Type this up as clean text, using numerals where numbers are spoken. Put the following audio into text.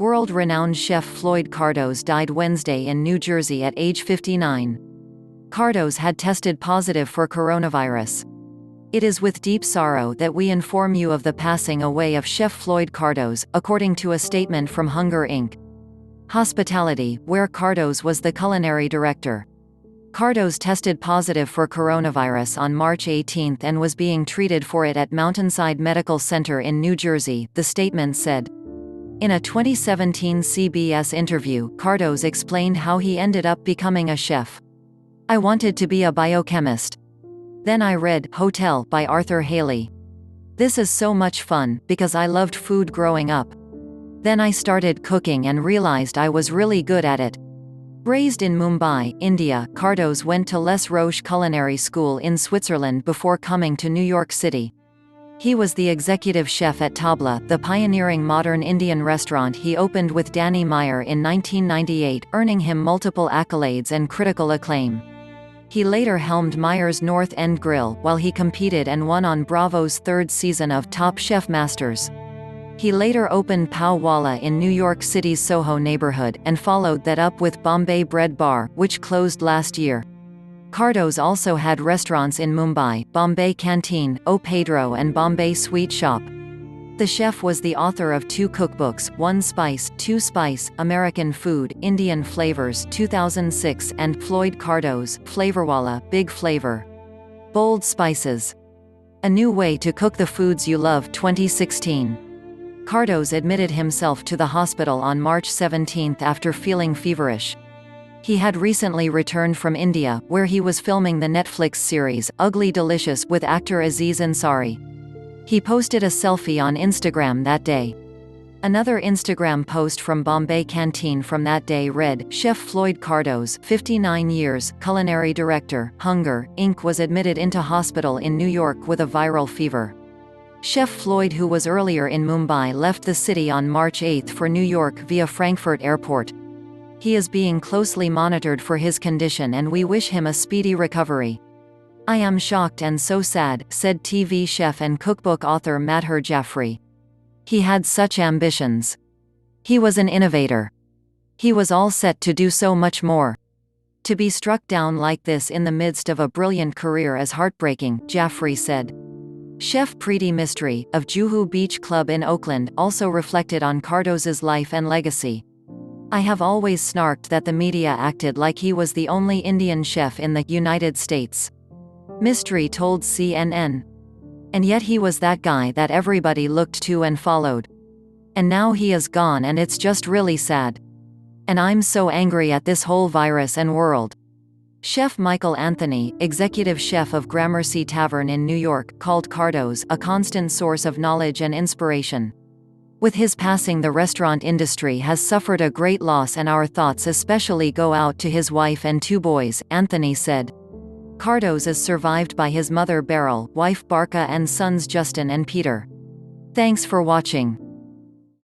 World-renowned chef Floyd Cardoz died Wednesday in New Jersey at age 59. Cardoz had tested positive for coronavirus. It is with deep sorrow that we inform you of the passing away of Chef Floyd Cardoz, according to a statement from Hunger Inc. Hospitality, where Cardoz was the culinary director. Cardoz tested positive for coronavirus on March 18 and was being treated for it at Mountainside Medical Center in New Jersey, the statement said. In a 2017 CBS interview, Cardoz explained how he ended up becoming a chef. "I wanted to be a biochemist. Then I read Hotel by Arthur Haley. This is so much fun, because I loved food growing up. Then I started cooking and realized I was really good at it." Raised in Mumbai, India, Cardoz went to Les Roches Culinary School in Switzerland before coming to New York City. He was the executive chef at Tabla, the pioneering modern Indian restaurant he opened with Danny Meyer in 1998, earning him multiple accolades and critical acclaim. He later helmed Meyer's North End Grill, while he competed and won on Bravo's third season of Top Chef Masters. He later opened Pav Wala in New York City's Soho neighborhood, and followed that up with Bombay Bread Bar, which closed last year. Cardoz also had restaurants in Mumbai, Bombay Canteen, O Pedro and Bombay Sweet Shop. The chef was the author of 2 cookbooks, One Spice, Two Spice, American Food, Indian Flavors 2006 and Floyd Cardoz, Flavorwala, Big Flavor. Bold Spices. A New Way to Cook the Foods You Love 2016. Cardoz admitted himself to the hospital on March 17 after feeling feverish. He had recently returned from India, where he was filming the Netflix series, Ugly Delicious, with actor Aziz Ansari. He posted a selfie on Instagram that day. Another Instagram post from Bombay Canteen from that day read, Chef Floyd Cardoz, 59 years, culinary director, Hunger, Inc. was admitted into hospital in New York with a viral fever. Chef Floyd, who was earlier in Mumbai, left the city on March 8 for New York via Frankfurt Airport. He is being closely monitored for his condition and we wish him a speedy recovery. "I am shocked and so sad," said TV chef and cookbook author Madhur Jaffrey. "He had such ambitions. He was an innovator. He was all set to do so much more. To be struck down like this in the midst of a brilliant career is heartbreaking," Jaffrey said. Chef Preeti Mistry, of Juhu Beach Club in Oakland, also reflected on Cardoz's life and legacy. "I have always snarked that the media acted like he was the only Indian chef in the United States," Mistry told CNN. "And yet he was that guy that everybody looked to and followed. And now he is gone and it's just really sad. And I'm so angry at this whole virus and world." Chef Michael Anthony, executive chef of Gramercy Tavern in New York, called Cardoz a constant source of knowledge and inspiration. "With his passing, the restaurant industry has suffered a great loss and our thoughts especially go out to his wife and 2 boys," Anthony said. Cardoz is survived by his mother Beryl, wife Barca and sons Justin and Peter. Thanks for watching.